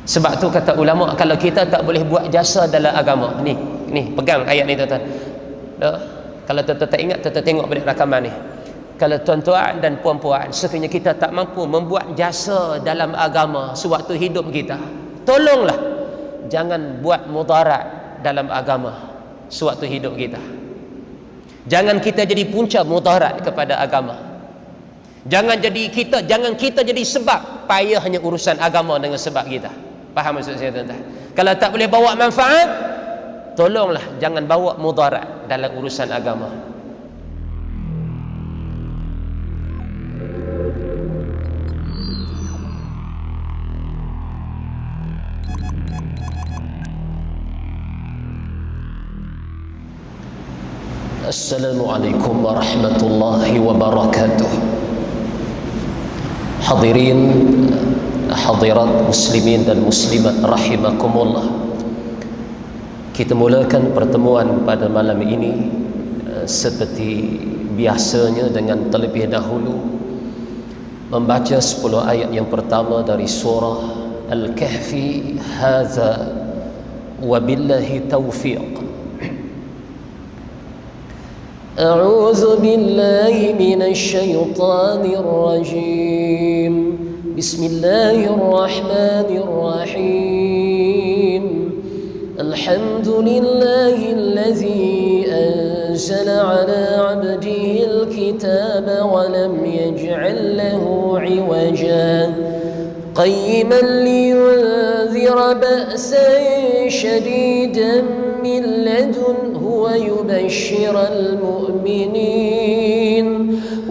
Sebab tu kata ulama, kalau kita tak boleh buat jasa dalam agama ni pegang ayat ni tuan-tuan. Kalau tuan-tuan tak ingat, tuan-tuan tengok balik rakaman ni. Kalau tuan-tuan dan puan-puan sekiranya kita tak mampu membuat jasa dalam agama sewaktu hidup kita, tolonglah jangan buat mudarat dalam agama sewaktu hidup kita. Jangan kita jadi punca mudarat kepada agama. Jangan kita jadi sebab payahnya urusan agama dengan sebab kita. Faham maksud saya tuan-tuan? Kalau tak boleh bawa manfaat, tolonglah jangan bawa mudarat dalam urusan agama. Assalamualaikum warahmatullahi wabarakatuh. Hadirin hadirat muslimin dan muslimat rahimakumullah. Kita mulakan pertemuan pada malam ini seperti biasanya dengan terlebih dahulu membaca 10 ayat yang pertama dari surah Al-Kahfi. Hadza wabillahi taufiq. أعوذ بالله من الشيطان الرجيم بسم الله الرحمن الرحيم الحمد لله الذي أنزل على عبده الكتاب ولم يجعل له عوجا قيما لينذر بأسا شديدا من لدنه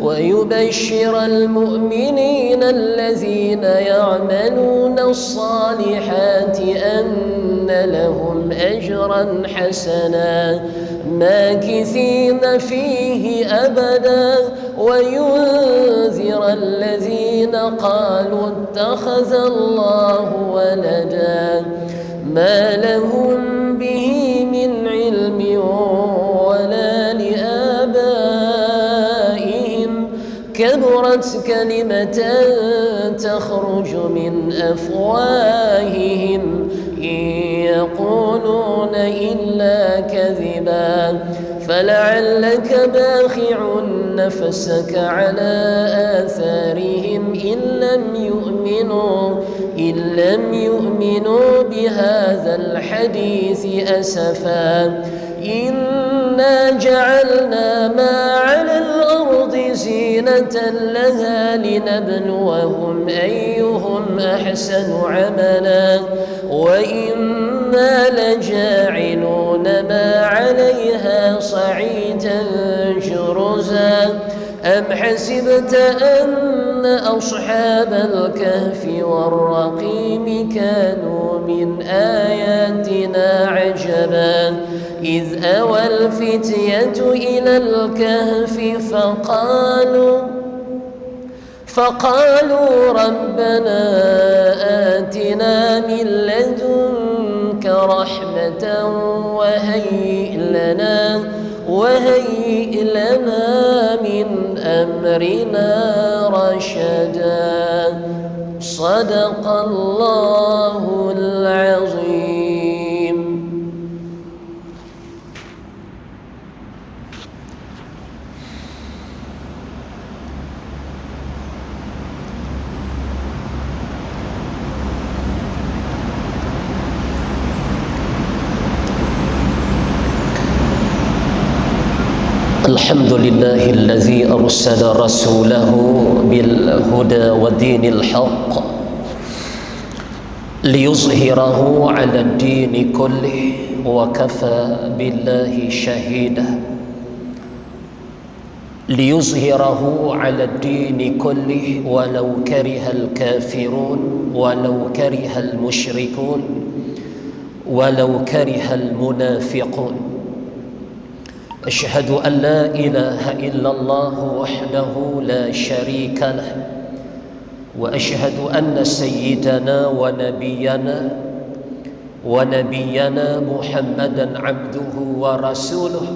ويبشر المؤمنين الذين يعملون الصالحات أن لهم أجرا حسنا ماكثين فيه أبدا وينذر الذين قالوا اتخذ الله ولدا ما لهم به من علم ولا لآبائهم كبرت كلمة تخرج من أفواههم إن يقولون إلا كذبا فلعلك باخع نفسك على آثارهم إن لم يؤمنوا بهذا الحديث أسفا إنا جعلنا ما على الأرض زينة لها لنبلوهم أيهم أحسن عملا وإنا لجاعلون ما عليها صعيدا جرزا أم حسبت أن أصحاب الكهف والرقيم كانوا من آياتنا عجبا إذ أوى الفتية إلى الكهف فقالوا ربنا آتنا من لدنك رحمة وهيئ لنا من أمرنا رشدا صدق الله العظيم. الحمد لله الذي أرسل رسوله بالهدى ودين الحق ليظهره على الدين كله وكفى بالله شهيدا ليظهره على الدين كله ولو كره الكافرون ولو كره المشركون ولو كره المنافقون. أشهد أن لا إله إلا الله وحده لا شريك له وأشهد أن سيدنا ونبينا محمدا عبده ورسوله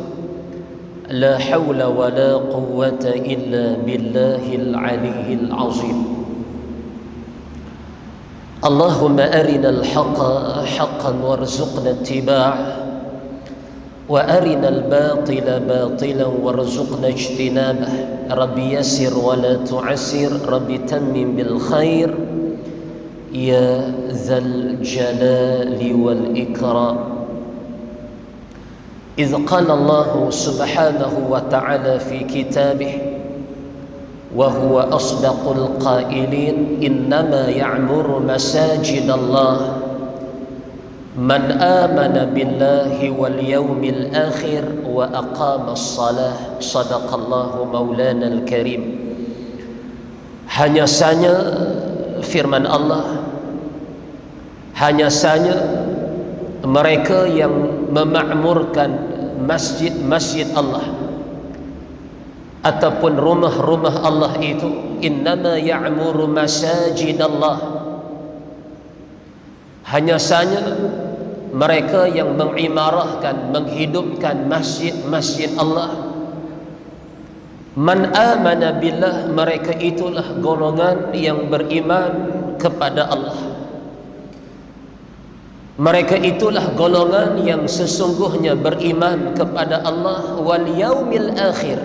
لا حول ولا قوة إلا بالله العلي العظيم. اللهم أرنا الحق حقا وارزقنا اتباعه وأرنا الباطل باطلا وارزقنا اجتنابه رب يسر ولا تعسر رب تمم بالخير يا ذا الجلال والإكرام إذ قال الله سبحانه وتعالى في كتابه وهو أصدق القائلين إنما يعمر مساجد الله من آمن بالله واليوم الآخر وأقام الصلاة صدق الله مولانا الكريم. Hanya saja firman Allah, hanya saja mereka yang memakmurkan masjid-masjid Allah ataupun rumah-rumah Allah itu innama ya'muru masajid Allah, hanya saja mereka yang mengimarahkan, menghidupkan masjid-masjid Allah. Man amana billah, mereka itulah golongan yang beriman kepada Allah. Mereka itulah golongan yang sesungguhnya beriman kepada Allah wal yaumil akhir,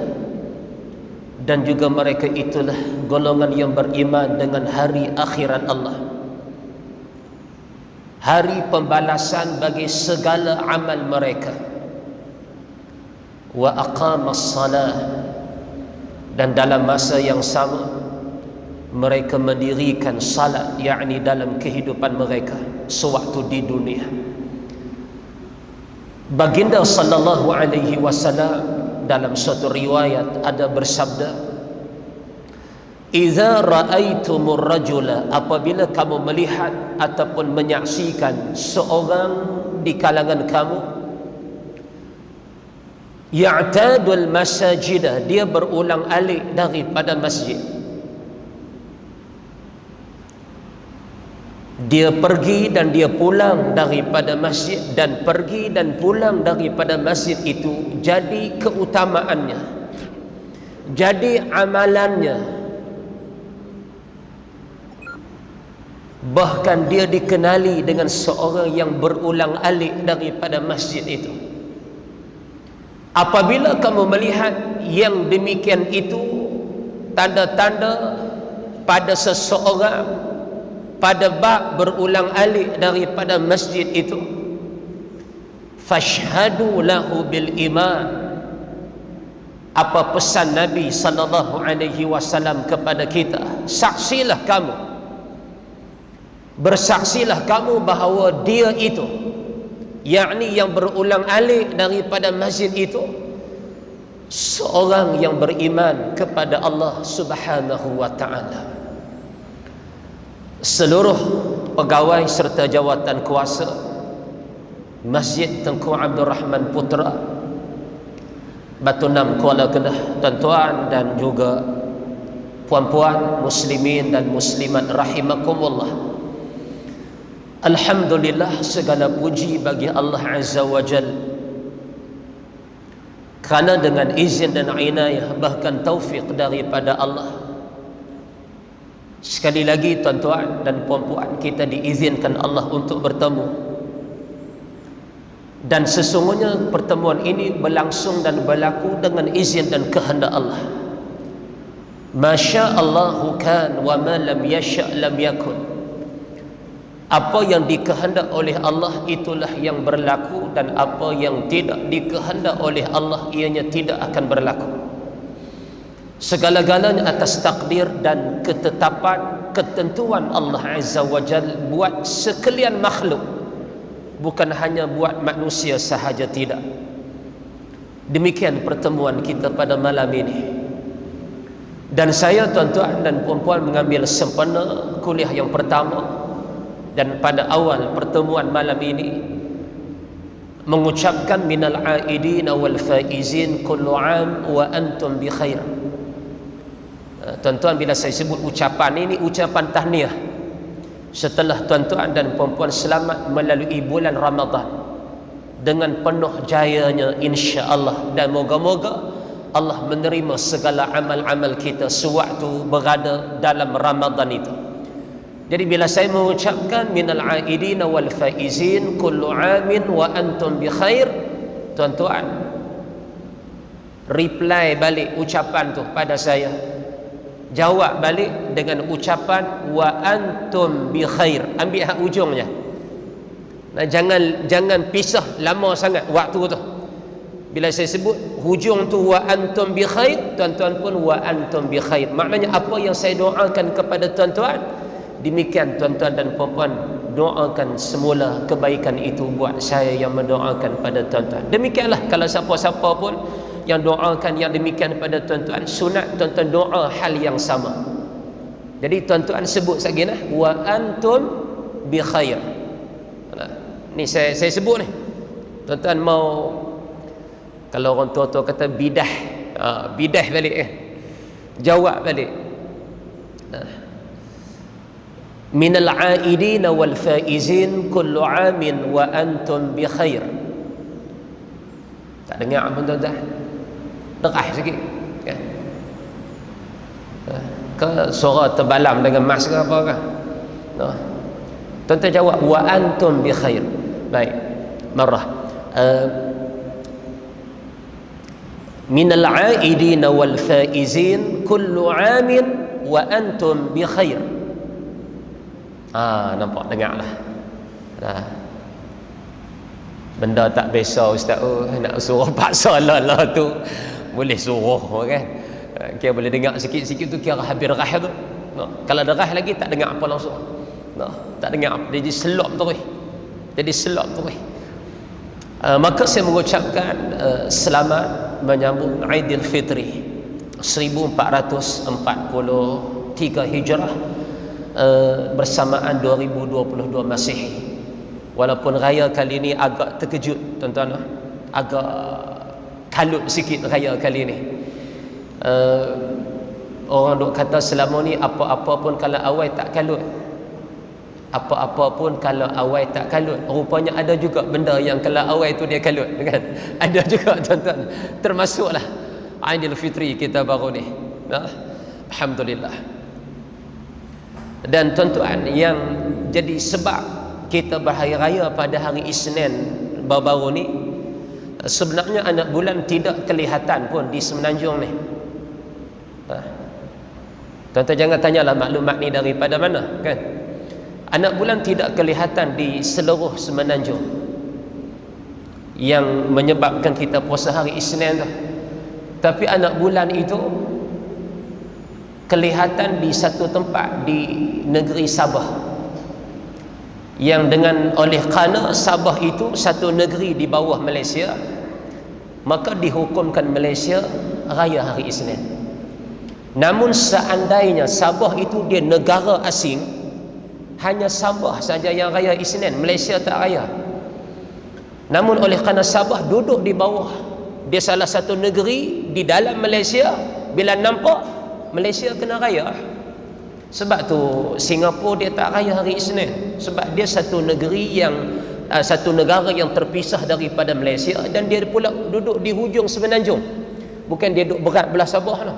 dan juga mereka itulah golongan yang beriman dengan hari akhirat Allah, hari pembalasan bagi segala amal mereka. Wa aqamas salah, dan dalam masa yang sama mereka mendirikan salat, yakni dalam kehidupan mereka sewaktu di dunia. Baginda sallallahu alaihi wasallam dalam suatu riwayat ada bersabda, "Idza ra'aitumur rajula," apabila kamu melihat ataupun menyaksikan seorang di kalangan kamu, ya'tadul masajidah, dia berulang alik daripada masjid, dia pergi dan dia pulang daripada masjid, dan pergi dan pulang daripada masjid itu jadi keutamaannya, jadi amalannya, bahkan dia dikenali dengan seorang yang berulang alik daripada masjid itu. Apabila kamu melihat yang demikian itu, tanda-tanda pada seseorang pada bab berulang alik daripada masjid itu, fashhadu lahu bil iman. Apa pesan Nabi sallallahu alaihi wasallam kepada kita? Saksilah kamu, bersaksilah kamu bahawa dia itu, yakni yang berulang alik daripada masjid itu, seorang yang beriman kepada Allah Subhanahu wa ta'ala. Seluruh pegawai serta jawatan kuasa Masjid Tengku Abdul Rahman Putra, Batu Enam, Kuala Kedah, tuan-tuan dan juga puan-puan muslimin dan muslimat rahimakumullah, alhamdulillah, segala puji bagi Allah Azza wa Jal, kerana dengan izin dan inayah bahkan taufik daripada Allah, sekali lagi tuan-tuan dan puan-puan, kita diizinkan Allah untuk bertemu. Dan sesungguhnya pertemuan ini berlangsung dan berlaku dengan izin dan kehendak Allah. Masya Allahu kan wa ma lam yasha' lam yakun. Apa yang dikehendak oleh Allah itulah yang berlaku, dan apa yang tidak dikehendak oleh Allah ianya tidak akan berlaku. Segala-galanya atas takdir dan ketetapan, ketentuan Allah Azza wa Jal buat sekalian makhluk, bukan hanya buat manusia sahaja, tidak. Demikian pertemuan kita pada malam ini. Dan saya tuan-tuan dan puan-puan mengambil sempena kuliah yang pertama, dan pada awal pertemuan malam ini mengucapkan minal aidin wal faizin kullu am wa antum bi khair. Tuan-tuan, bila saya sebut ucapan ini, ucapan tahniah setelah tuan-tuan dan puan-puan selamat melalui bulan Ramadan dengan penuh jayanya insya-Allah, dan moga-moga Allah menerima segala amal-amal kita sewaktu berada dalam Ramadan itu. Jadi bila saya mengucapkan minal aidin wal faizin kullu amin wa antum bi khair, tuan-tuan reply balik ucapan tu pada saya, jawab balik dengan ucapan wa antum bi khair. Ambil hak ujungnya. Nah, jangan pisah lama sangat waktu tu. Bila saya sebut hujung tu wa antum bi khair, tuan-tuan pun wa antum bi khair. Maknanya apa yang saya doakan kepada tuan-tuan, demikian tuan-tuan dan puan-puan doakan semula kebaikan itu buat saya yang mendoakan pada tuan-tuan. Demikianlah kalau siapa-siapa pun yang doakan yang demikian pada tuan-tuan, sunat tuan-tuan doa hal yang sama. Jadi tuan-tuan sebut lagi nah wa antum bi khair. Ni saya sebut ni. Tuan-tuan mau, kalau orang tua-tua kata bidah, bidah balik jawab balik. Minal aidin wal faizin kullu amin wa antum bi khair. Tak dengar pun tuan-tuan. Derah sikit kan? Ke suara terbalam dengan mas ke apa ke? Tuan-tuan jawab wa antum bi khair. Baik, marah. Minal aidin wal faizin kullu amin wa antum bi khair. Nampak, dengarlah. Benda tak biasa ustaz, nak suruh paksa lah tu boleh suruh kan. Kira boleh dengar sikit-sikit tu kira habis derah tu. Kalau derah lagi tak dengar apa langsung. Tak dengar apa, dia jadi selop terus. Maka saya mengucapkan selamat menyambut Aidilfitri 1443 Hijrah bersamaan 2022 Masihi. Walaupun raya kali ini agak terkejut tuan-tuan, agak kalut sikit raya kali ini. Orang duk kata selama ni apa-apa pun kalau awal tak kalut, apa-apa pun kalau awal tak kalut. Rupanya ada juga benda yang kalau awal tu dia kalut kan. Ada juga tuan-tuan, termasuklah Aidilfitri kita baru ni. Alhamdulillah. Dan tuan-tuan, yang jadi sebab kita berhari raya pada hari Isnin baru-baru ni, sebenarnya anak bulan tidak kelihatan pun di Semenanjung ni. Tuan-tuan jangan tanyalah maklumat ni daripada mana kan. Anak bulan tidak kelihatan di seluruh Semenanjung, yang menyebabkan kita puasa hari Isnin tu. Tapi anak bulan itu kelihatan di satu tempat di negeri Sabah, yang dengan oleh kerana Sabah itu satu negeri di bawah Malaysia, maka dihukumkan Malaysia raya hari Isnin. Namun seandainya Sabah itu dia negara asing, hanya Sabah saja yang raya Isnin, Malaysia tak raya. Namun oleh kerana Sabah duduk di bawah, dia salah satu negeri di dalam Malaysia, bila nampak Malaysia kena raya. Sebab tu Singapura dia tak raya hari Isnin, sebab dia satu negeri yang satu negara yang terpisah daripada Malaysia, dan dia pula duduk di hujung Semenanjung, bukan dia duduk berat belah Sabah no.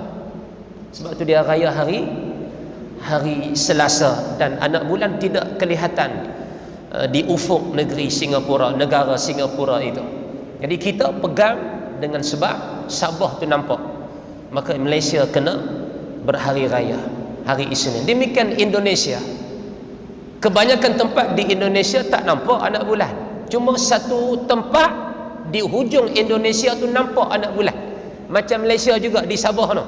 Sebab tu dia raya hari Selasa, dan anak bulan tidak kelihatan di ufuk negeri Singapura, negara Singapura itu. Jadi kita pegang dengan sebab Sabah tu nampak, maka Malaysia kena berhari raya hari Isnin. Demikian Indonesia, kebanyakan tempat di Indonesia tak nampak anak bulan, cuma satu tempat di hujung Indonesia tu nampak anak bulan, macam Malaysia juga di Sabah no.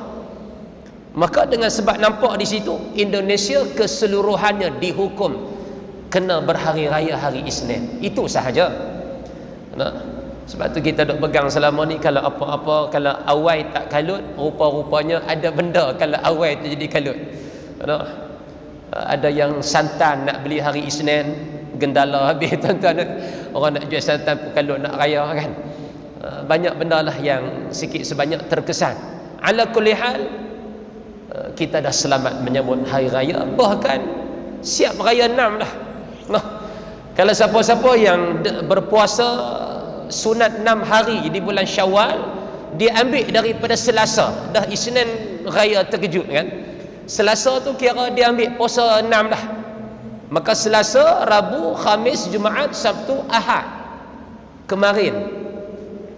Maka dengan sebab nampak di situ, Indonesia keseluruhannya dihukum kena berhari raya hari Isnin. Itu sahaja. Sebab tu kita duk pegang selama ni, kalau apa-apa, kalau awal tak kalut, rupa-rupanya ada benda kalau awal tu jadi kalut. Ada yang santan nak beli hari Isnin, gendala habis tuan-tuan. Orang nak jual santan pun kalut nak raya kan. Banyak benda lah yang sikit sebanyak terkesan. Ala kulli hal, kita dah selamat menyambut hari raya, bahkan siap raya 6 dah. Kalau siapa-siapa yang berpuasa sunat 6 hari di bulan Syawal, dia ambil daripada Selasa, dah Isnin raya terkejut kan. Selasa tu kira dia ambil puasa 6 dah. Maka Selasa, Rabu, Khamis, Jumaat, Sabtu, Ahad kemarin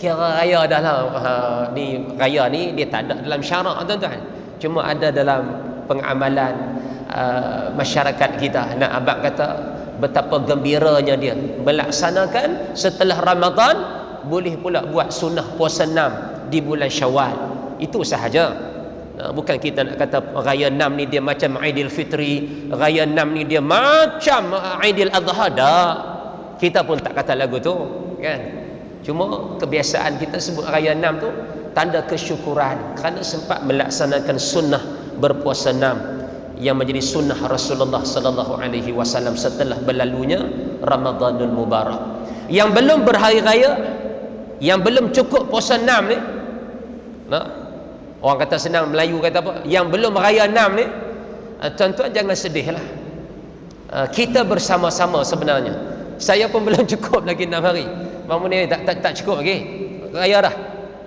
kira raya dalam ni, raya ni dia tak ada dalam syarak tuan-tuan, cuma ada dalam pengamalan masyarakat kita. Nak abang kata betapa gembiranya dia melaksanakan setelah Ramadan, boleh pula buat sunnah puasa 6 di bulan Syawal. Itu sahaja. Bukan kita nak kata raya 6 ni dia macam Aidilfitri, raya 6 ni dia macam Aidil Adha. Dah, kita pun tak kata lagu tu kan. Cuma kebiasaan kita sebut raya 6 tu tanda kesyukuran kerana sempat melaksanakan sunnah berpuasa 6 yang menjadi sunnah Rasulullah sallallahu alaihi wasallam setelah berlalunya Ramadanul Mubarak. Yang belum berhari raya, yang belum cukup puasa 6 ni, orang kata senang, Melayu kata apa, yang belum raya 6 ni, tuan-tuan jangan sedihlah. Kita bersama-sama sebenarnya. Saya pun belum cukup lagi 6 hari. Mamu ni tak cukup lagi. Raya dah.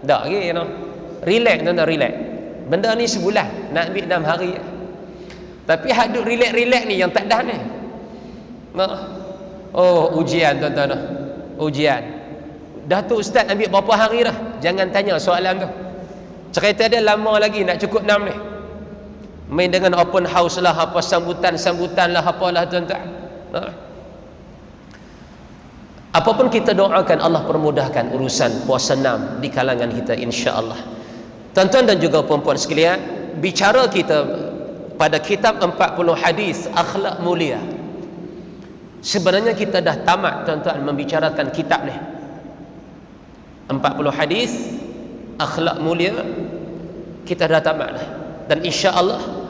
Tak lagi, you know. Relax tuan-tuan, relax. Benda ni sebulan, nak ambil 6 hari. Tapi hak duk relax-relax ni yang tak dah ni. Oh, ujian tuan-tuan. Ujian. Dah tu ustaz ambil berapa hari dah? Jangan tanya soalan tu. Cerita dia lama lagi nak cukup 6 ni. Main dengan open house lah, apa sambutan-sambutan lah, apalah tuan-tuan. Apapun kita doakan, Allah permudahkan urusan puasa 6 di kalangan kita insya-Allah. Tuan-tuan dan juga puan-puan sekalian, bicara kita pada kitab 40 hadis akhlak mulia. Sebenarnya kita dah tamat tuan-tuan membicarakan kitab ni. 40 hadis akhlak mulia kita dah tamat dah. Dan insya-Allah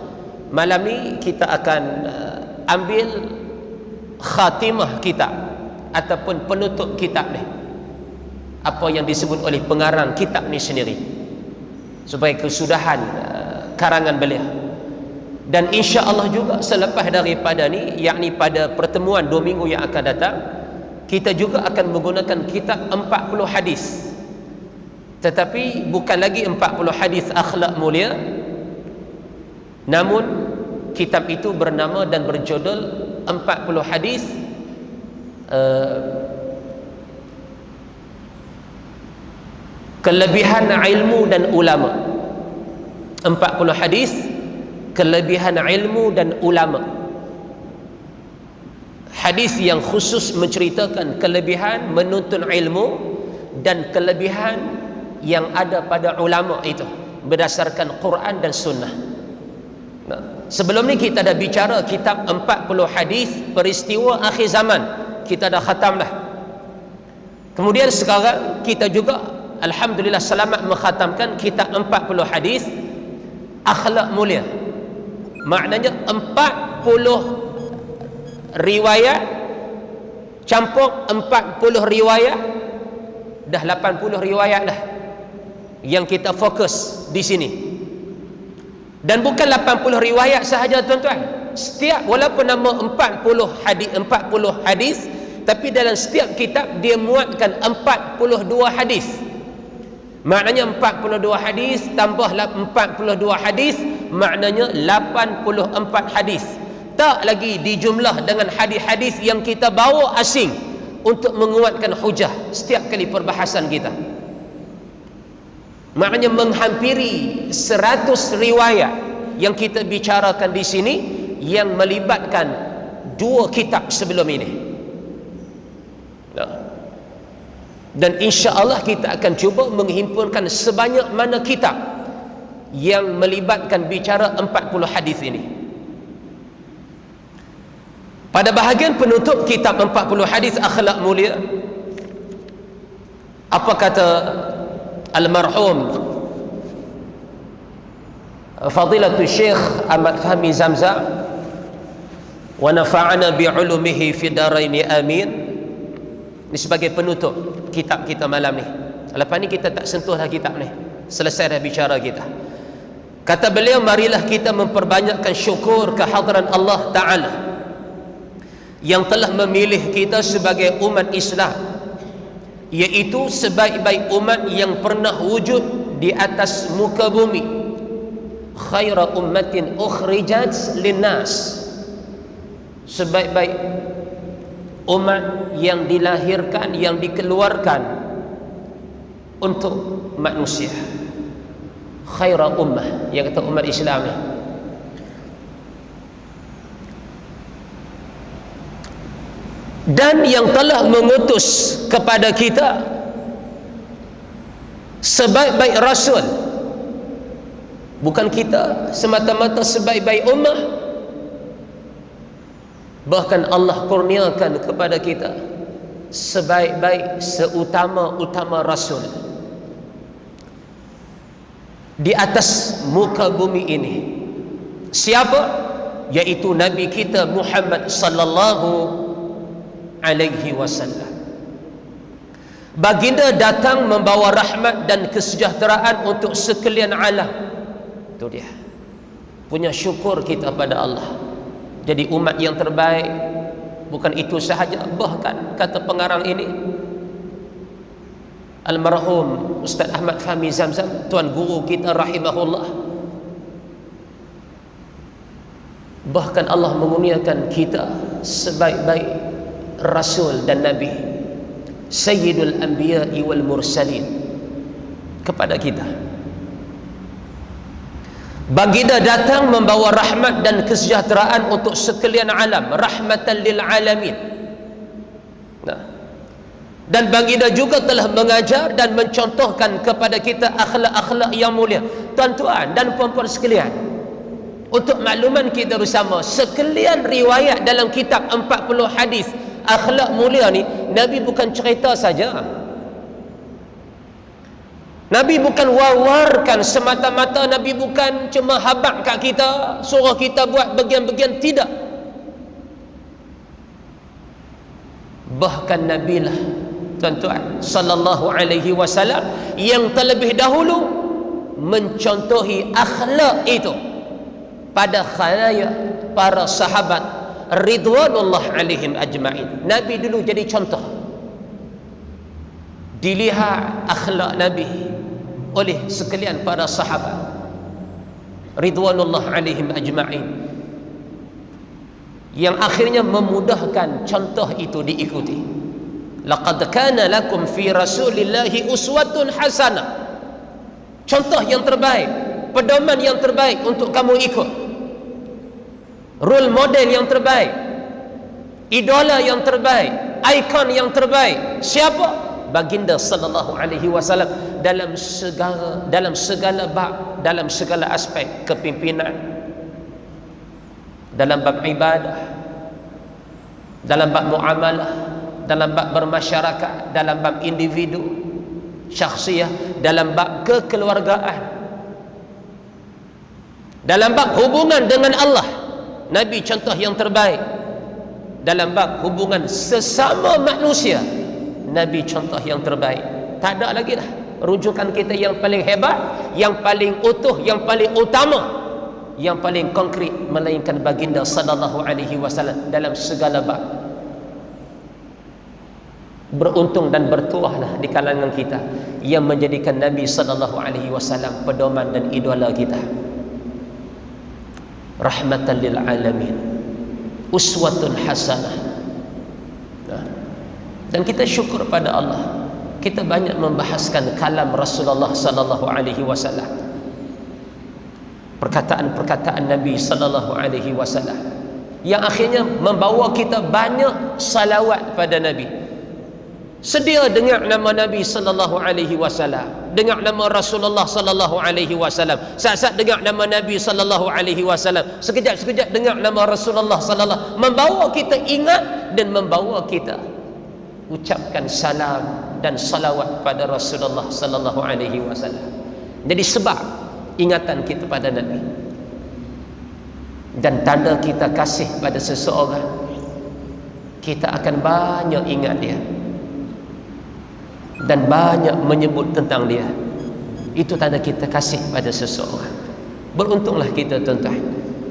malam ni kita akan ambil khatimah kitab ataupun penutup kitab ni, apa yang disebut oleh pengarang kitab ni sendiri, supaya kesudahan karangan beliau. Dan insya-Allah juga selepas daripada ni, yakni pada pertemuan 2 minggu yang akan datang, kita juga akan menggunakan kitab 40 hadis. Tetapi bukan lagi 40 hadis akhlak mulia, namun kitab itu bernama dan berjudul 40 hadis kelebihan ilmu dan ulama. 40 hadis kelebihan ilmu dan ulama. Hadis yang khusus menceritakan kelebihan menuntut ilmu dan kelebihan yang ada pada ulama itu berdasarkan Quran dan Sunnah. Sebelum ni kita dah bicara kitab 40 hadis peristiwa akhir zaman, kita dah khatam dah. Kemudian sekarang kita juga alhamdulillah selamat mengkhatamkan kitab 40 hadis akhlak mulia. Maknanya 40 riwayat campur 40 riwayat, dah 80 riwayat dah yang kita fokus di sini. Dan bukan 80 riwayat sahaja tuan-tuan. Setiap, walaupun nama 40 hadis, tapi dalam setiap kitab dia muatkan 42 hadis. Maknanya 42 hadis tambah 42 hadis, maknanya 84 hadis. Tak lagi dijumlah dengan hadis-hadis yang kita bawa asing untuk menguatkan hujah setiap kali perbahasan kita. Maknanya menghampiri 100 riwayat yang kita bicarakan di sini yang melibatkan 2 kitab sebelum ini. Dan insya-Allah kita akan cuba menghimpunkan sebanyak mana kitab yang melibatkan bicara 40 hadis ini. Pada bahagian penutup kitab 40 hadis akhlak mulia, apa kata almarhum Fadilatul Syekh Ahmad Fahmi Zamzam, wa nafa'ana bi'ulumihi fi daraini amin. Ini sebagai penutup kitab kita malam ni. Lepas ni kita tak sentuh dah kitab ni, selesai dah bicara kita. Kata beliau, marilah kita memperbanyakkan syukur kehadran Allah Ta'ala yang telah memilih kita sebagai umat Islam, iaitu sebaik-baik umat yang pernah wujud di atas muka bumi. Khaira ummatin ukhrijat linnas, sebaik-baik umat yang dilahirkan, yang dikeluarkan untuk manusia. Khaira ummah, yang kata umat Islam ni. Dan yang telah mengutus kepada kita sebaik-baik rasul. Bukan kita semata-mata sebaik-baik ummah, bahkan Allah kurniakan kepada kita sebaik-baik, seutama-utama rasul di atas muka bumi ini. Siapa? Yaitu Nabi kita Muhammad sallallahu alaihi wasallam. Baginda datang membawa rahmat dan kesejahteraan untuk sekalian alam. Itu dia. Punya syukur kita pada Allah. Jadi umat yang terbaik. Bukan itu sahaja, bahkan kata pengarang ini, almarhum Ustaz Ahmad Fahmi Zamzam, tuan guru kita rahimahullah, bahkan Allah mengurniakan kita sebaik-baik rasul dan nabi, sayyidul anbiya'i wal mursalin kepada kita. Baginda datang membawa rahmat dan kesejahteraan untuk sekalian alam, rahmatan lil alamin. Nah, dan baginda juga telah mengajar dan mencontohkan kepada kita akhlak-akhlak yang mulia. Tuan-tuan dan puan-puan sekalian, untuk makluman kita bersama, sekalian riwayat dalam kitab 40 hadis akhlak mulia ni, Nabi bukan cerita saja. Nabi bukan wawarkan semata-mata, Nabi bukan cuma habaq kat kita, suruh kita buat bagian-bagian, tidak. Bahkan Nabi lah, tuan-tuan, sallallahu alaihi wasallam, yang terlebih dahulu mencontohi akhlak itu pada khalayak para sahabat ridwanullah alaihim ajma'in. Nabi dulu jadi contoh. Dilihat akhlak Nabi oleh sekalian para sahabat ridwanullah alaihim ajma'in, yang akhirnya memudahkan contoh itu diikuti. Laqad kana lakum fi rasulillahi uswatun hasanah, contoh yang terbaik, pedoman yang terbaik untuk kamu ikut, role model yang terbaik, idola yang terbaik, ikon yang terbaik. Siapa? Baginda sallallahu alaihi wasallam dalam segala bab, dalam segala aspek kepimpinan, dalam bab ibadah, dalam bab muamalah, dalam bab bermasyarakat, dalam bab individu, syakhsiyah, dalam bab kekeluargaan, dalam bab hubungan dengan Allah. Nabi contoh yang terbaik. Dalam bab hubungan sesama manusia, Nabi contoh yang terbaik. Tak ada lagi dah rujukan kita yang paling hebat, yang paling utuh, yang paling utama, yang paling konkret, melainkan baginda sallallahu alaihi wasallam dalam segala bab. Beruntung dan bertuahlah di kalangan kita yang menjadikan Nabi sallallahu alaihi wasallam pedoman dan idola kita. Rahmatan lil alamin, uswatun hasanah. Dan kita syukur pada Allah, kita banyak membahaskan kalam Rasulullah sallallahu alaihi wasallam, perkataan-perkataan Nabi sallallahu alaihi wasallam, yang akhirnya membawa kita banyak salawat pada Nabi. Sedia dengar nama Nabi sallallahu alaihi wasallam, dengar nama Rasulullah sallallahu alaihi wasallam, saat-saat dengar nama Nabi sallallahu alaihi wasallam, sekejap-sekejap dengar nama Rasulullah sallallahu, membawa kita ingat dan membawa kita ucapkan salam dan salawat pada Rasulullah sallallahu alaihi wasallam. Jadi sebab ingatan kita pada Nabi dan tanda kita kasih pada seseorang, kita akan banyak ingat dia dan banyak menyebut tentang dia. Itu tanda kita kasih pada seseorang. Beruntunglah kita, tuan-tuan,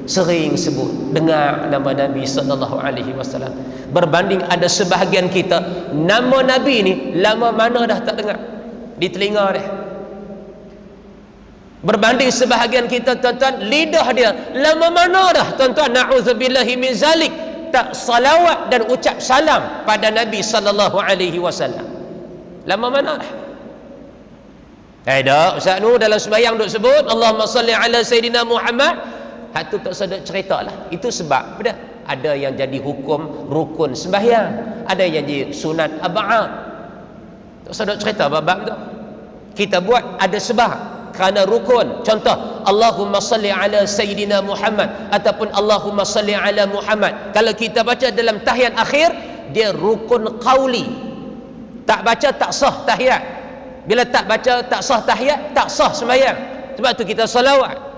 sering sebut, dengar nama Nabi sallallahu alaihi wasallam. Berbanding ada sebahagian kita, nama Nabi ni lama mana dah tak dengar di telinga dia. Berbanding sebahagian kita, tuan-tuan, lidah dia lama mana dah, tuan-tuan, na'udzubillahi min zalik, tak salawat dan ucap salam pada Nabi sallallahu alaihi wasallam. Lama mana dah? Tak, Ustaz nu dalam sembahyang duk sebut Allahumma salli ala Sayyidina Muhammad. Hak tu tak sedap cerita lah. Itu sebab apa? Ada yang jadi hukum rukun sembahyang, ada yang jadi sunat ab'ad. Tak sedap cerita bab tu. Kita buat ada sebab kerana rukun. Contoh, Allahumma salli ala Sayyidina Muhammad ataupun Allahumma salli ala Muhammad. Kalau kita baca dalam tahiyat akhir, dia rukun qauli. Tak baca tak sah tahiyat. Bila tak baca tak sah tahiyat, tak sah sembahyang. Sebab tu kita salawat.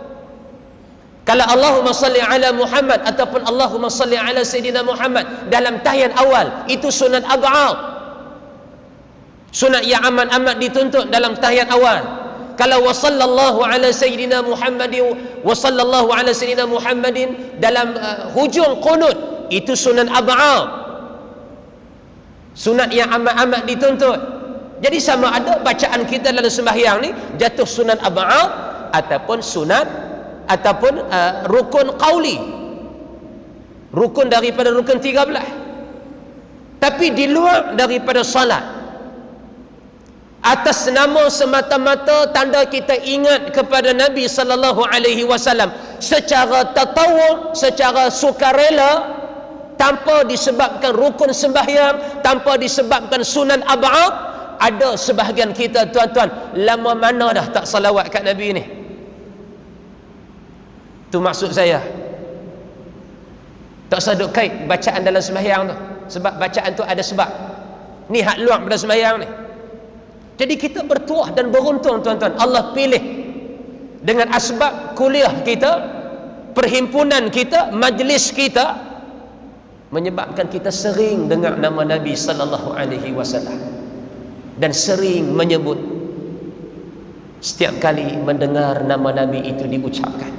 Kalau Allahumma salli ala Muhammad ataupun Allahumma salli ala Sayyidina Muhammad dalam tahiyat awal, itu sunat ab'ad. Sunat yang amat-amat dituntut dalam tahiyat awal. Kalau wa sallallahu ala Sayyidina Muhammadin wa sallallahu ala Sayyidina Muhammadin dalam hujung qunut, itu sunat ab'ad. Sunat yang amat-amat dituntut. Jadi sama ada bacaan kita dalam sembahyang ni jatuh sunat ab'ad ataupun sunat ataupun rukun qauli, rukun daripada rukun 13, tapi di luar daripada salat, atas nama semata-mata tanda kita ingat kepada Nabi sallallahu alaihi wasallam secara tatawwu', secara sukarela, tanpa disebabkan rukun sembahyang, tanpa disebabkan sunan ab'ad. Ada sebahagian kita tuan-tuan, lama mana dah tak salawat kat Nabi ni. Tu maksud saya. Tak sadut kait bacaan dalam sembahyang tu. Sebab bacaan tu ada sebab. Ni hak luar pada sembahyang ni. Jadi kita bertuah dan beruntung tuan-tuan. Allah pilih dengan asbab kuliah kita, perhimpunan kita, majlis kita, menyebabkan kita sering dengar nama Nabi sallallahu alaihi wasallam dan sering menyebut setiap kali mendengar nama Nabi itu diucapkan.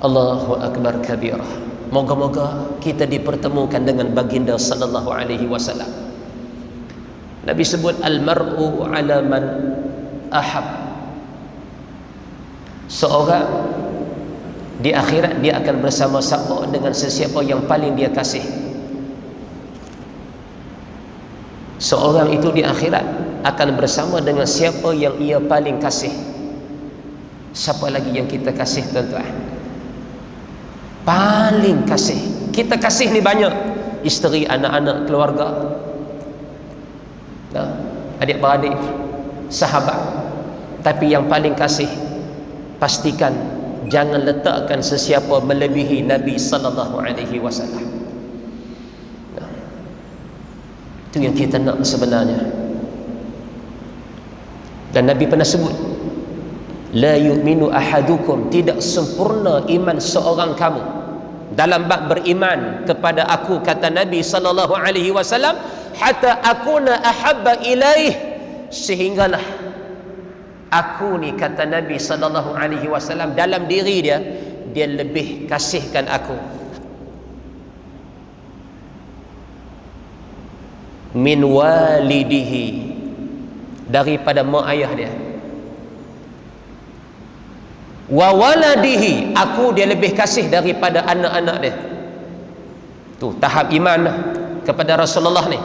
Allahu akbar kabirah. Moga-moga kita dipertemukan dengan baginda sallallahu alaihi wasallam. Nabi sebut al-mar'u ala man ahab. Seorang di akhirat dia akan bersama-sama dengan sesiapa yang paling dia kasih. Seorang itu di akhirat akan bersama dengan siapa yang ia paling kasih. Siapa lagi yang kita kasih tuan-tuan? Paling kasih. Kita kasih ni banyak. Isteri, anak-anak, keluarga, adik-beradik, sahabat. Tapi yang paling kasih, pastikan jangan letakkan sesiapa melebihi Nabi sallallahu alaihi wasallam. Itu yang kita nak sebenarnya. Dan Nabi pernah sebut, la yu'minu ahadukum, tidak sempurna iman seorang kamu dalam bab beriman kepada aku, kata Nabi sallallahu alaihi wasallam, hatta akuna ahabba ilaih, sehinggalah aku ni, kata Nabi sallallahu alaihi wasallam, dalam diri dia lebih kasihkan aku min walidihi, daripada mak ayah dia, wa waladihi, aku dia lebih kasih daripada anak-anak dia. Tu tahap iman kepada Rasulullah ni.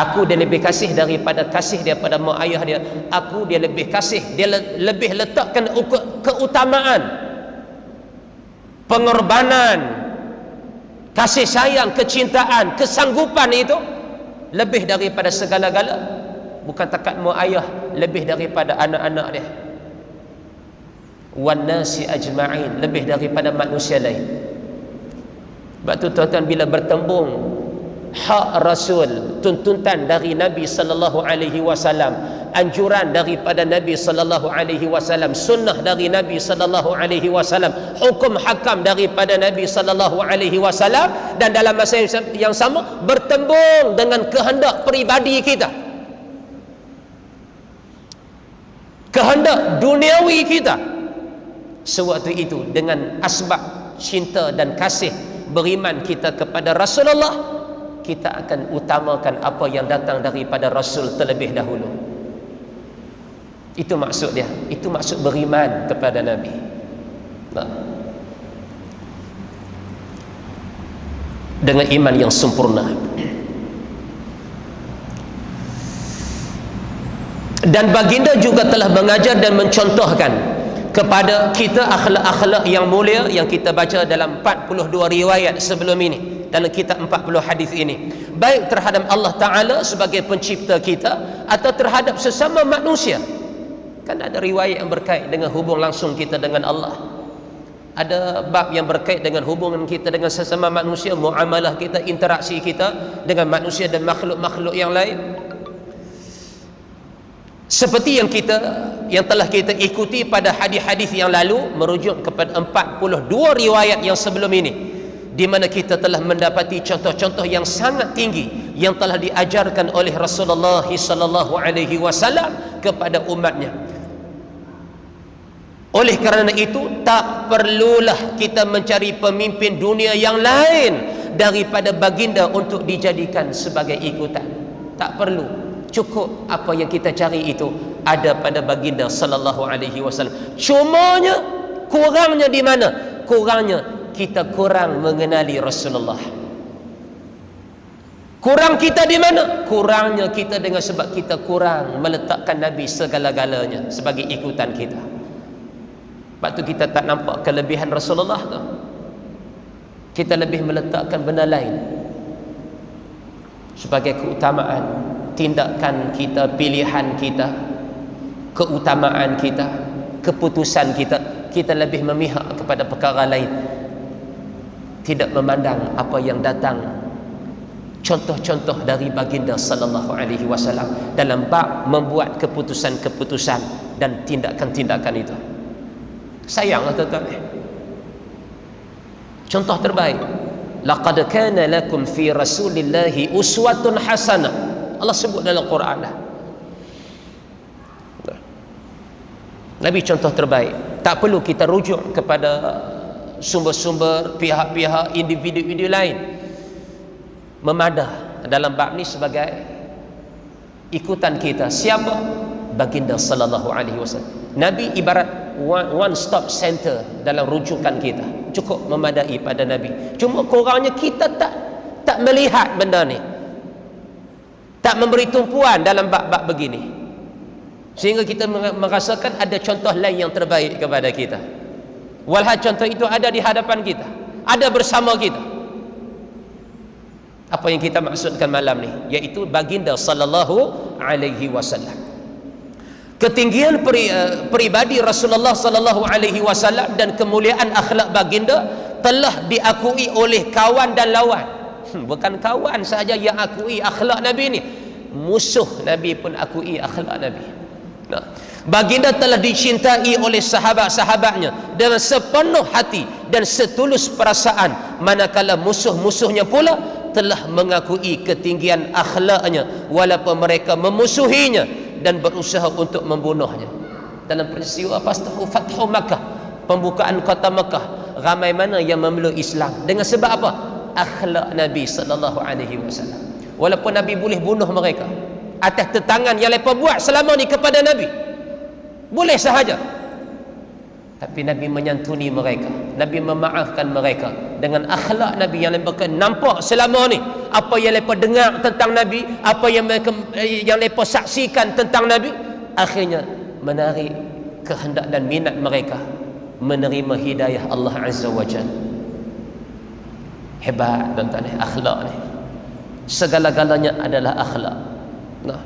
Aku dia lebih kasih daripada kasih dia pada mak ayah dia. Aku dia lebih kasih, dia lebih letakkan keutamaan, pengorbanan, kasih sayang, kecintaan, kesanggupan itu lebih daripada segala-gala. Bukan takat mak ayah, lebih daripada anak-anak dia. Wan nasi ajma'in, lebih daripada manusia lain. Sebab tu tuan-tuan, bila bertembung hak Rasul, tuntutan dari Nabi sallallahu alaihi wasallam, anjuran daripada Nabi sallallahu alaihi wasallam, sunnah dari Nabi sallallahu alaihi wasallam, hukum hakam daripada Nabi sallallahu alaihi wasallam, dan dalam masa yang sama bertembung dengan kehendak peribadi kita, kehendak duniawi kita. Sewaktu itu dengan asbab cinta dan kasih beriman kita kepada Rasulullah, kita akan utamakan apa yang datang daripada Rasul terlebih dahulu. Itu maksud dia. Itu maksud beriman kepada Nabi. Nah. dengan iman yang sempurna. Dan baginda juga telah mengajar dan mencontohkan kepada kita akhlak-akhlak yang mulia yang kita baca dalam 42 riwayat sebelum ini, dalam kitab 40 hadis ini, baik terhadap Allah Ta'ala sebagai pencipta kita atau terhadap sesama manusia. Kan ada riwayat yang berkait dengan hubung langsung kita dengan Allah, ada bab yang berkait dengan hubungan kita dengan sesama manusia, muamalah kita, interaksi kita dengan manusia dan makhluk-makhluk yang lain. Seperti yang telah kita ikuti pada hadis-hadis yang lalu, merujuk kepada 42 riwayat yang sebelum ini, di mana kita telah mendapati contoh-contoh yang sangat tinggi yang telah diajarkan oleh Rasulullah sallallahu alaihi wasallam kepada umatnya. Oleh kerana itu, tak perlulah kita mencari pemimpin dunia yang lain daripada baginda untuk dijadikan sebagai ikutan. Tak perlu. Cukup apa yang kita cari itu ada pada baginda sallallahu alaihi wasallam. Cumanya kurangnya di mana? Kurangnya kita kurang mengenali Rasulullah. Kurang kita di mana? Kurangnya kita dengan sebab kita kurang meletakkan Nabi segala-galanya sebagai ikutan kita. Sebab tu kita tak nampak kelebihan Rasulullah tu. Kita lebih meletakkan benda lain sebagai keutamaan. Tindakan kita, pilihan kita, keutamaan kita, keputusan kita, kita lebih memihak kepada perkara lain, tidak memandang apa yang datang contoh-contoh dari baginda sallallahu alaihi wasallam dalam bab membuat keputusan-keputusan dan tindakan-tindakan itu. Sayanglah tuan-tuan, contoh terbaik, laqad kana lakum fi rasulillahi uswatun hasanah, Allah sebut dalam Quran dah. Nabi contoh terbaik. Tak perlu kita rujuk kepada sumber-sumber pihak-pihak, individu-individu lain. Memadah dalam bab ni sebagai ikutan kita. Siapa? Baginda sallallahu alaihi wasallam. Nabi ibarat one stop center dalam rujukan kita. Cukup memadai pada Nabi. Cuma kurangnya kita tak melihat benda ni, tak memberi tumpuan dalam bab-bab begini, sehingga kita merasakan ada contoh lain yang terbaik kepada kita. Walhal contoh itu ada di hadapan kita, ada bersama kita. Apa yang kita maksudkan malam ni, iaitu baginda sallallahu alaihi wasallam. Ketinggian peribadi Rasulullah sallallahu alaihi wasallam dan kemuliaan akhlak baginda telah diakui oleh kawan dan lawan. Bukan kawan sahaja yang akui akhlak Nabi ni, musuh Nabi pun akui akhlak Nabi. Baginda telah dicintai oleh sahabat-sahabatnya dengan sepenuh hati dan setulus perasaan, manakala musuh-musuhnya pula telah mengakui ketinggian akhlaknya walaupun mereka memusuhinya dan berusaha untuk membunuhnya. Dalam peristiwa Fathu Makkah, pembukaan kota Makkah, ramai mana yang memeluk Islam dengan sebab apa? Akhlak Nabi sallallahu alaihi wasallam. Walaupun Nabi boleh bunuh mereka atas tentangan yang mereka buat selama ni kepada Nabi, boleh sahaja, tapi Nabi menyantuni mereka, Nabi memaafkan mereka dengan akhlak Nabi yang mereka nampak selama ni. Apa yang mereka dengar tentang Nabi, apa yang mereka saksikan tentang Nabi, akhirnya menarik kehendak dan minat mereka menerima hidayah Allah Azza wa Jalla. Hebat tuan-tuan, akhlak ni segala-galanya adalah akhlak. Nah,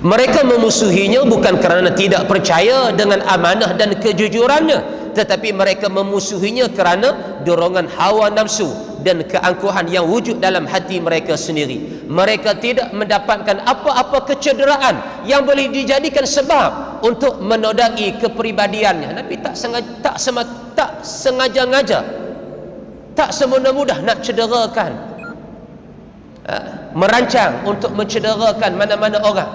mereka memusuhinya bukan kerana tidak percaya dengan amanah dan kejujurannya, tetapi mereka memusuhinya kerana dorongan hawa nafsu dan keangkuhan yang wujud dalam hati mereka sendiri. Mereka tidak mendapatkan apa-apa kecederaan yang boleh dijadikan sebab untuk menodai kepribadiannya. Nabi tak sengaja-ngaja, tak semena-mudah nak cederakan, merancang untuk mencederakan mana-mana orang,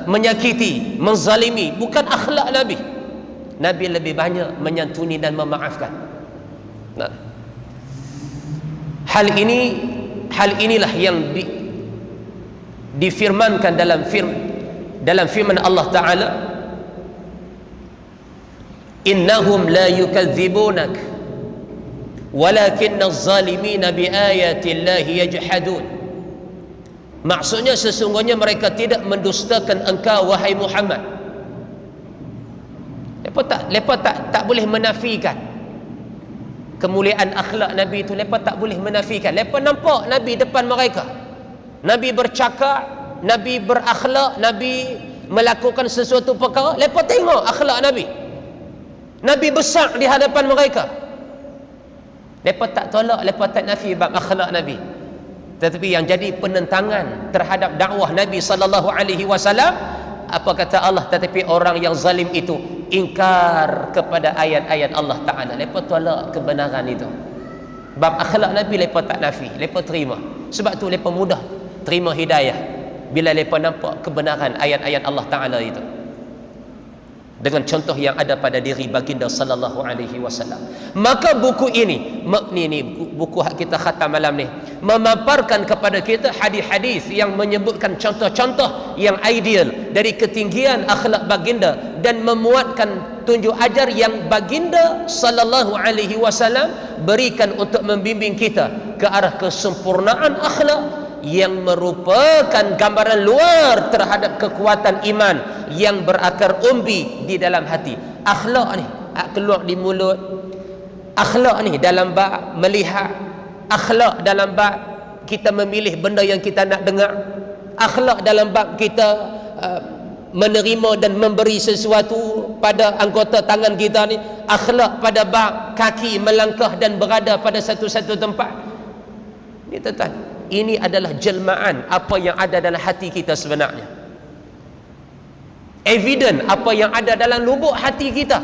menyakiti, menzalimi. Bukan akhlak Nabi. Nabi lebih banyak menyantuni dan memaafkan. Hal inilah yang difirmankan dalam firman Allah Ta'ala, innahum la yukadzibunak walakinna az-zalimina biayatillahi yajhadun. Maksudnya sesungguhnya mereka tidak mendustakan engkau wahai Muhammad. Lepas tak boleh menafikan kemuliaan akhlak Nabi itu. Lepas tak boleh menafikan. Lepas nampak Nabi depan mereka, Nabi bercakap, Nabi berakhlak, Nabi melakukan sesuatu perkara. Lepas tengok akhlak Nabi, Nabi besar di hadapan mereka. Lepas tak tolak, lepas tak nafi bab akhlak Nabi. Tetapi yang jadi penentangan terhadap dakwah Nabi sallallahu alaihi wasallam, apa kata Allah? Tetapi orang yang zalim itu ingkar kepada ayat-ayat Allah Ta'ala. Lepas tolak kebenaran itu. Bab akhlak Nabi lepas tak nafi, lepas terima. Sebab tu lepas mudah terima hidayah bila lepas nampak kebenaran ayat-ayat Allah Ta'ala itu, dengan contoh yang ada pada diri baginda sallallahu alaihi wasallam. Maka buku ini, ni buku hak kita khatam malam ni, memaparkan kepada kita hadis-hadis yang menyebutkan contoh-contoh yang ideal dari ketinggian akhlak baginda, dan memuatkan tunjuk ajar yang baginda sallallahu alaihi wasallam berikan untuk membimbing kita ke arah kesempurnaan akhlak yang merupakan gambaran luar terhadap kekuatan iman yang berakar umbi di dalam hati. Akhlak ni keluar di mulut, akhlak ni dalam bab melihat, akhlak dalam bab kita memilih benda yang kita nak dengar, akhlak dalam bab kita menerima dan memberi sesuatu pada anggota tangan kita ni, akhlak pada bab kaki melangkah dan berada pada satu-satu tempat. Ni tuan-tuan, ini adalah jelmaan apa yang ada dalam hati kita sebenarnya. Evident apa yang ada dalam lubuk hati kita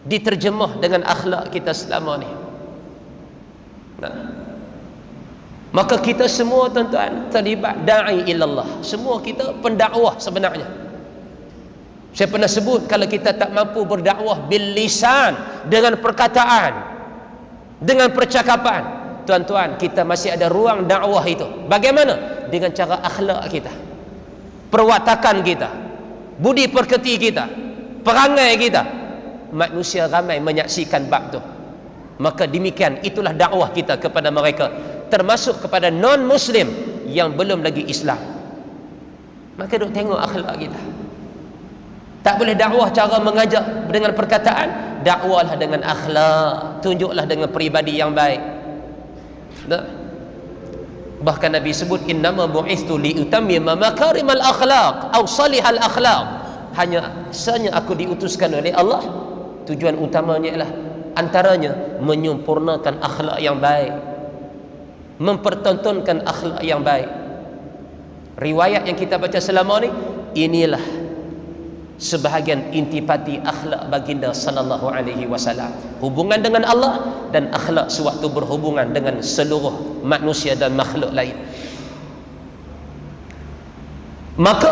diterjemah dengan akhlak kita selama ni. Maka kita semua tuan-tuan terlibat da'i ilallah. Semua kita pendakwah sebenarnya. Saya pernah sebut, kalau kita tak mampu berdakwah bil lisan, dengan perkataan, dengan percakapan, tuan-tuan, kita masih ada ruang dakwah itu. Bagaimana? Dengan cara akhlak kita, perwatakan kita, budi pekerti kita, perangai kita. Manusia ramai menyaksikan bab tu. Maka demikian, itulah dakwah kita kepada mereka, termasuk kepada non-Muslim yang belum lagi Islam. Maka duk tengok akhlak kita. Tak boleh dakwah cara mengajak dengan perkataan, dakwahlah dengan akhlak, tunjuklah dengan peribadi yang baik. Bahkan Nabi sebut, innama bu'istu liutammima makarimal akhlaq aw salihal akhlaq. Hanya aku diutuskan oleh Allah, tujuan utamanya ialah antaranya menyempurnakan akhlak yang baik, mempertontonkan akhlak yang baik. Riwayat yang kita baca selama ni, inilah sebahagian intipati akhlak baginda sallallahu alaihi wasallam, hubungan dengan Allah dan akhlak sewaktu berhubungan dengan seluruh manusia dan makhluk lain. Maka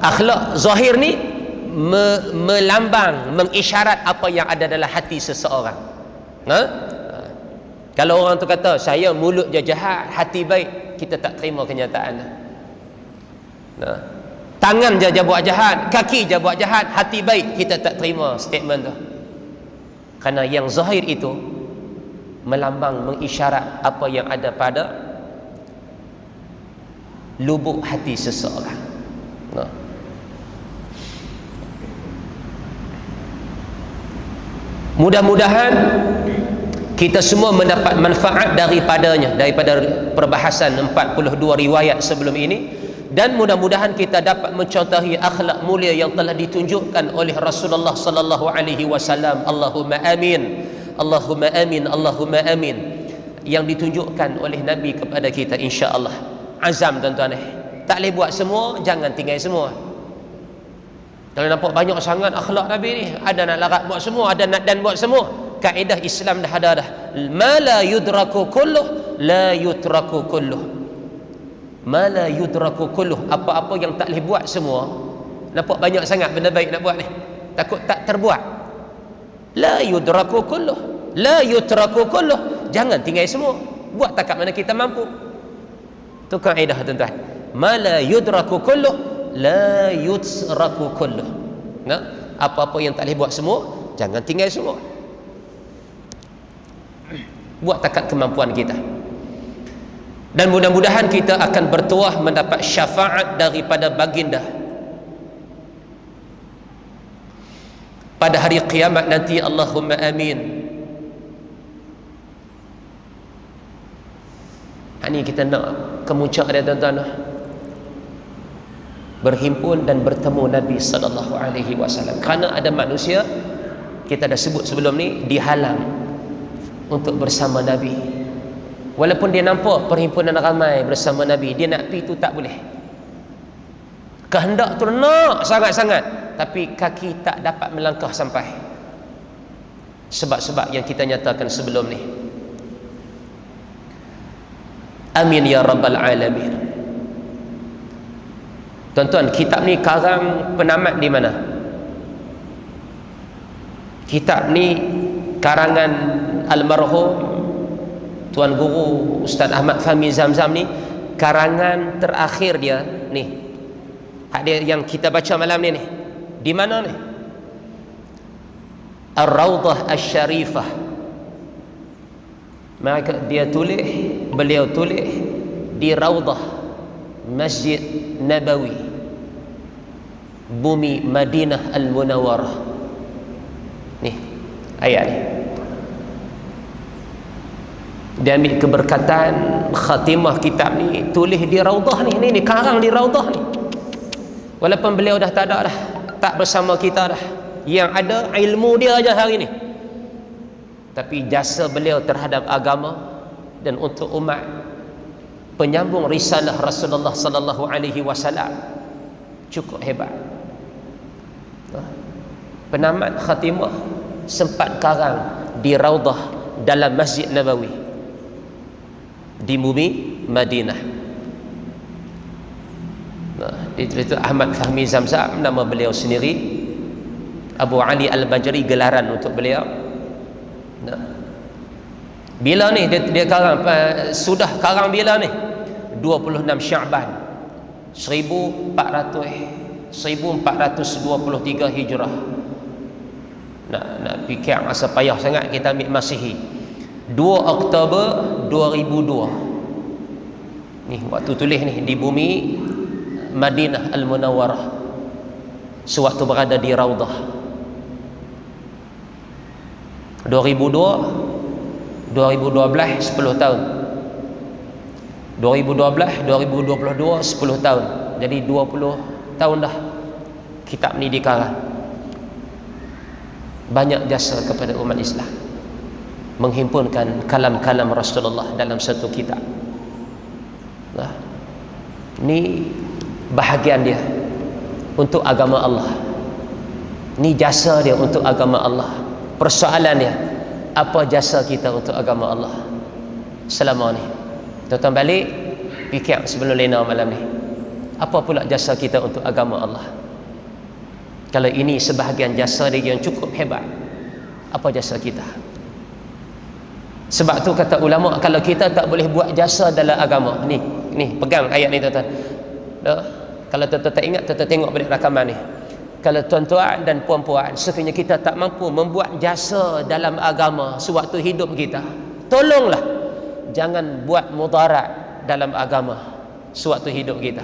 akhlak zahir ni melambang, mengisyarat apa yang ada dalam hati seseorang. Kalau orang tu kata saya mulut je jahat, hati baik, kita tak terima kenyataan. Tangan je buat jahat, kaki je buat jahat, hati baik, kita tak terima statement tu. Kerana yang zahir itu melambang, mengisyarat apa yang ada pada lubuk hati seseorang. Mudah-mudahan kita semua mendapat manfaat daripadanya, daripada perbahasan 42 riwayat sebelum ini. Dan mudah-mudahan kita dapat mencontohi akhlak mulia yang telah ditunjukkan oleh Rasulullah sallallahu alaihi wasallam. Allahumma amin, Allahumma amin, Allahumma amin, yang ditunjukkan oleh Nabi kepada kita, insya-Allah. Azam tuan-tuan, tak boleh buat semua, jangan tinggal semua. Kalau nampak banyak sangat akhlak Nabi ni, ada nak larat buat semua, ada nak dan buat semua. Kaedah Islam dah ada dah. Ma la yudraku kulluh la yutraku kulluh. Ma la yudraku kulluh, apa-apa yang tak boleh buat semua. Nampak banyak sangat benda baik nak buat ni, takut tak terbuat. La yudraku kulluh la yutraku kulluh, jangan tinggal semua, buat takat mana kita mampu. Tu kaedah tuan-tuan. Ma la yudraku kulluh la yutraku kulluh. Apa-apa yang tak boleh buat semua, jangan tinggal semua. Buat takat kemampuan kita. Dan mudah-mudahan kita akan bertuah mendapat syafaat daripada baginda pada hari kiamat nanti. Allahumma amin. Ini kita nak kemuncak dia tuan-tuan, berhimpun dan bertemu Nabi sallallahu alaihi wasallam. Kerana ada manusia, kita dah sebut sebelum ni, dihalang untuk bersama Nabi. Walaupun dia nampak perhimpunan ramai bersama Nabi, dia nak pergi tu tak boleh. Kehendak tu nak sangat-sangat, tapi kaki tak dapat melangkah sampai. Sebab-sebab yang kita nyatakan sebelum ni. Amin ya rabbal alamin. Tuan-tuan, kitab ni karang penamat di mana? Kitab ni karangan almarhum Tuan Guru Ustaz Ahmad Fahmi Zamzam ni, karangan terakhir dia ni. Hak dia yang kita baca malam ni. Di mana ni? Ar-Rawdah Asy-Syarifah. Maka beliau tulis di Rawdah Masjid Nabawi, bumi Madinah Al-Munawwarah. Ni ayat ni. Dia ambil keberkatan khatimah kitab ni, tulis di Rawdah ni. Ni karang di Rawdah ni. Walaupun beliau dah tak ada dah, tak bersama kita dah. Yang ada ilmu dia aja hari ni. Tapi jasa beliau terhadap agama dan untuk umat, penyambung risalah Rasulullah sallallahu alaihi wasallam, cukup hebat. Penamat khatimah sempat karang di Rawdah dalam Masjid Nabawi di bumi Madinah. Itu Ahmad Fahmi Zamzam, nama beliau sendiri. Abu Ali Al-Bajri gelaran untuk beliau. Bila ni dia karang, sudah karang bila ni? 26 Syaban 1423 Hijrah. Nak fikir masa payah sangat, kita ambil Masihi 2 Oktober 2002. Ni waktu tulis ni di bumi Madinah Al-Munawwarah, sewaktu berada di Rawdah. 2012 10 tahun. 2012 2022 10 tahun. Jadi 20 tahun dah kitab ni dikarang. Banyak jasa kepada umat Islam, menghimpunkan kalam-kalam Rasulullah dalam satu kitab. Nah, ni bahagian dia untuk agama Allah. Ni jasa dia untuk agama Allah. Persoalannya, apa jasa kita untuk agama Allah selama ni? Tuan-tuan balik fikir sebelum lena malam ni, apa pula jasa kita untuk agama Allah? Kalau ini sebahagian jasa dia yang cukup hebat, apa jasa kita? Sebab tu kata ulama, kalau kita tak boleh buat jasa dalam agama ni pegang ayat ni tuan-tuan. Kalau tuan-tuan tak ingat, tuan-tuan tengok balik rakaman ni. Kalau tuan-tuan dan puan-puan sekiranya kita tak mampu membuat jasa dalam agama sewaktu hidup kita, tolonglah jangan buat mudarat dalam agama sewaktu hidup kita.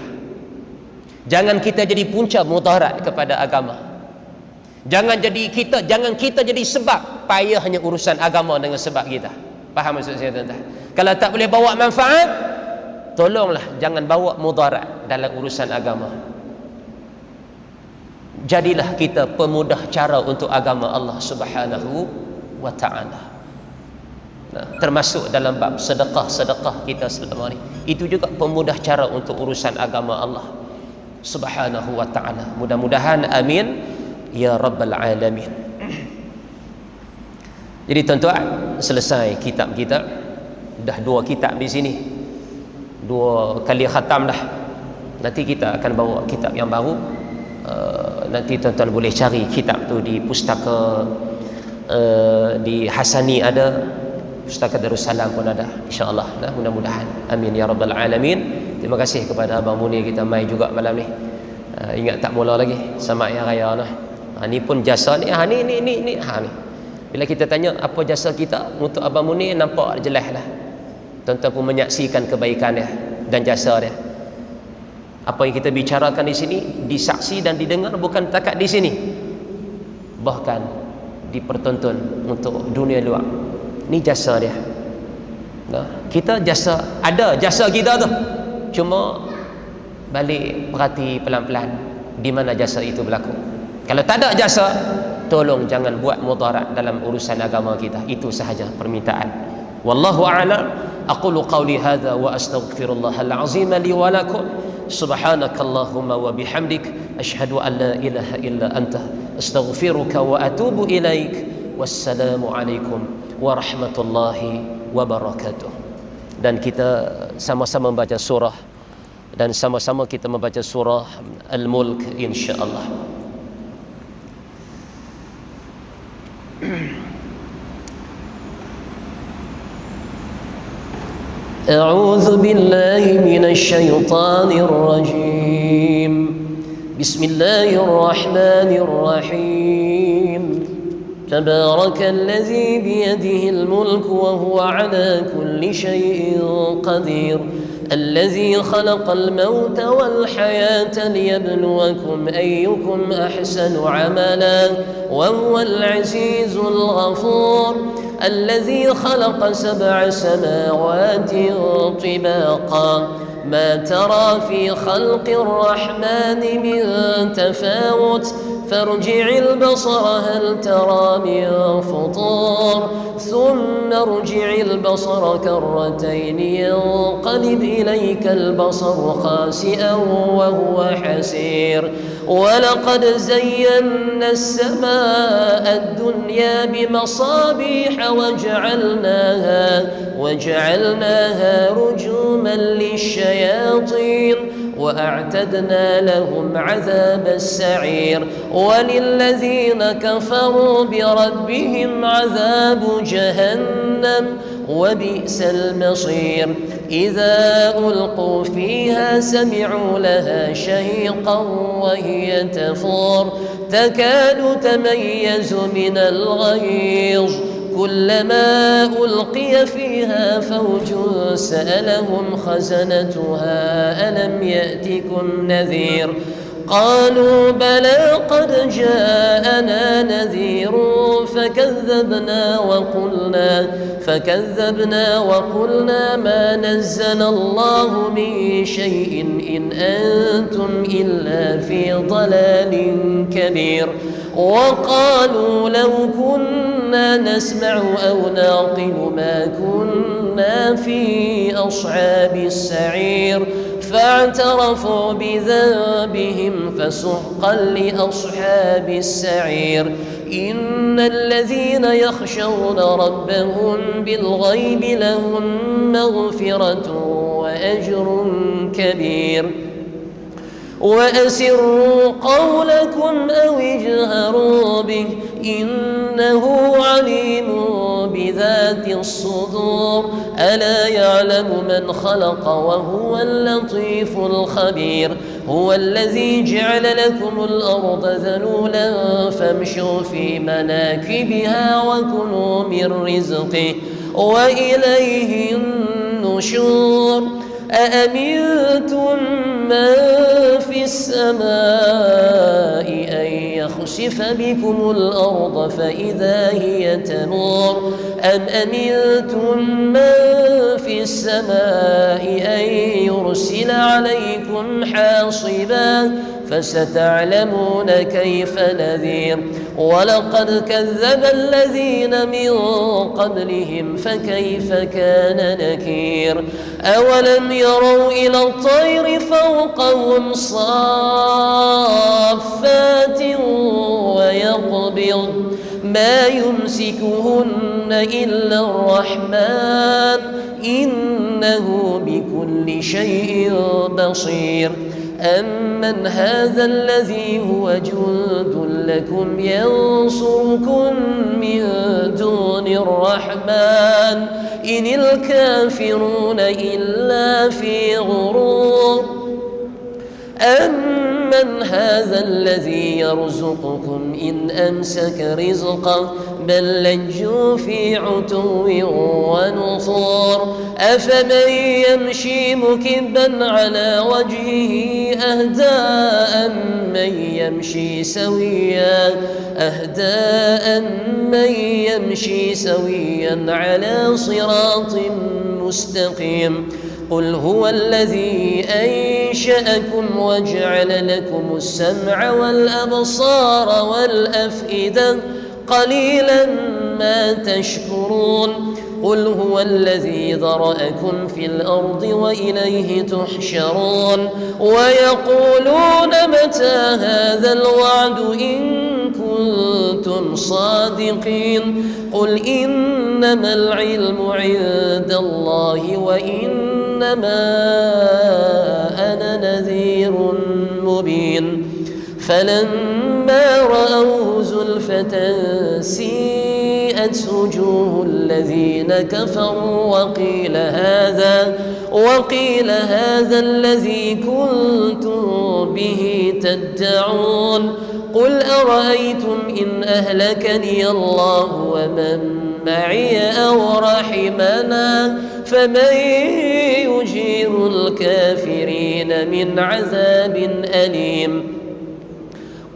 Jangan kita jadi punca mudarat kepada agama. Jangan kita jadi sebab payahnya urusan agama dengan sebab kita. Faham maksud saya tuan-tuan? Kalau tak boleh bawa manfaat, tolonglah jangan bawa mudarat dalam urusan agama. Jadilah kita pemudah cara untuk agama Allah Subhanahu wa ta'ala. Termasuk dalam bab sedekah kita selama ni, itu juga pemudah cara untuk urusan agama Allah Subhanahu wa ta'ala. Mudah-mudahan amin ya rabbal alamin. Jadi tuan-tuan, selesai kitab kita. Dah 2 kitab di sini, 2 kali khatam dah. Nanti kita akan bawa kitab yang baru. Nanti tuan-tuan boleh cari kitab tu di pustaka di Hasani ada, pustaka Darussalam pun ada, insya-Allah. Mudah-mudahan amin ya rabbal alamin. Terima kasih kepada Abang Munir kita mai juga malam ni. Ingat tak mula lagi sama yang raya nah. Ni pun jasa ni. Ni. Bila kita tanya apa jasa kita untuk Abang Munir, nampak jelas lah. Tuan-tuan pun menyaksikan kebaikan dia dan jasa dia. Apa yang kita bicarakan di sini disaksi dan didengar bukan takat di sini, bahkan dipertonton untuk dunia luar. Ni jasa dia. Kita jasa, ada jasa kita tu, cuma balik perhati pelan-pelan di mana jasa itu berlaku. Kalau tak ada jasa, tolong jangan buat mudarat dalam urusan agama kita. Itu sahaja permintaan. Wallahu a'lam. Aqulu qawli hadza wa astaghfirullahal azim li wa lakum. Subhanakallahumma wa bihamdik asyhadu an la ilaha illa anta astaghfiruka wa atubu ilaik. Wassalamu alaikum warahmatullahi wabarakatuh. Dan kita sama-sama membaca surah, dan sama-sama kita membaca surah Al-Mulk insya-Allah. أعوذ بالله من الشيطان الرجيم. بسم الله الرحمن الرحيم. تبارك الذي بيده الملك وهو على كل شيء قدير. الذي خلق الموت والحياة ليبلوكم أيكم أحسن عملا وهو العزيز الغفور. الذي خلق 7 سماوات طباقا ما ترى في خلق الرحمن من تفاوت فارجع البصر هل ترى من فطور ثم ارجع البصر كرتين ينقلب إليك البصر خاسئا وهو حسير. ولقد زينا السماء الدنيا بمصابيح وجعلناها رجوما للشياطين وأعتدنا لهم عذاب السعير. وللذين كفروا بربهم عذاب جهنم وبئس المصير. إذا ألقوا فيها سمعوا لها شهيقا وهي تفور تكاد تميز من الغيظ كلما ألقي فيها فوج سألهم خزنتها ألم يأتكم نذير قالوا بلى قد جاءنا نذير فكذبنا وقلنا ما نزل الله من شيء إن أنتم إلا في ضلال كبير. وقالوا لو كنا نسمع أو نعقل ما كنا في أصحاب السعير فاعترفوا بذنبهم فسحقا لأصحاب السعير. إن الذين يخشون ربهم بالغيب لهم مغفرة وأجر كبير. وأسروا قولكم أو اجهروا به إنه عليم بذات الصدور. ألا يعلم من خلق وهو اللطيف الخبير. هو الذي جعل لكم الأرض ذلولا فامشوا في مناكبها وكلوا من رزقه وإليه النشور. أأمنتم من في السماء أن يخسف بكم الأرض فإذا هي تمور أم أمنتم من في السماء أن يرسل عليكم حاصبا فستعلمون كيف نذير. ولقد كذب الذين من قبلهم فكيف كان نكير. أولم يروا إلى الطير فوقهم صافات ويقبض ما يمسكهن إلا الرحمن إنه بكل شيء بصير. أمن هذا الذي هو جند لكم ينصركم من دون الرحمن إن الكافرون إلا في غرور. أمن أمن هذا الذي يرزقكم إن أمسك رزقه بل لجوا في عتو ونفور أفمن يمشي مكبا على وجهه أهدى من يمشي سويا على صراط مستقيم قل هو الذي أنشأكم وجعل لكم السمع والأبصار والأفئدة قليلا ما تشكرون قل هو الذي ذرأكم في الأرض وإليه تحشرون ويقولون متى هذا الوعد إن كنتم صادقين قل إنما العلم عند الله وإنما أنا نذير مبين فلما رأوا زلفة سيئت وجوه الذين كفروا وقيل هذا الذي كنتم به تدعون قل أرأيتم إن أهلكني الله ومن معي أو رحمنا فمن يجير الكافرين من عذاب أليم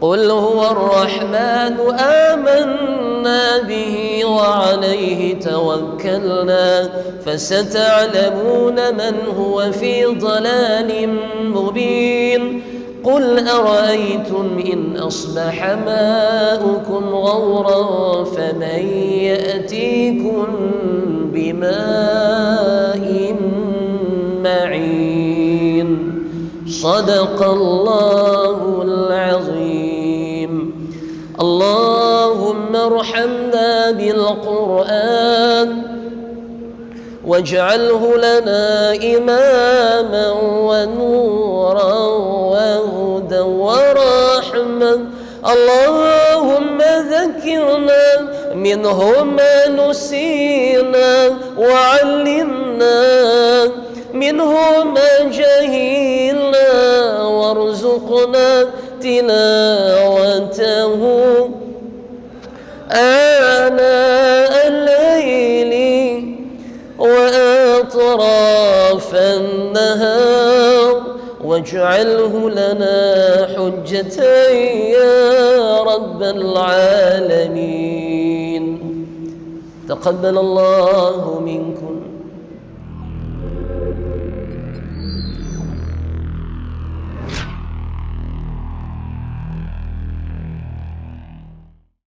قل هو الرحمن آمنا به وعليه توكلنا فستعلمون من هو في ضلال مبين قل أرأيتم إن أصبح ماؤكم غورا فمن يأتيكم بماء معين صدق الله العظيم. اللهم ارحمنا بالقرآن واجعله لنا إماما ونورا وهدى ورحمة. اللهم ذكرنا منه ما نسينا وعلمنا منه ما جهلنا وارزقنا تلاوته آناء الليل وأطراف النهار واجعله لنا حجة يا رب العالمين. تقبل الله منكم.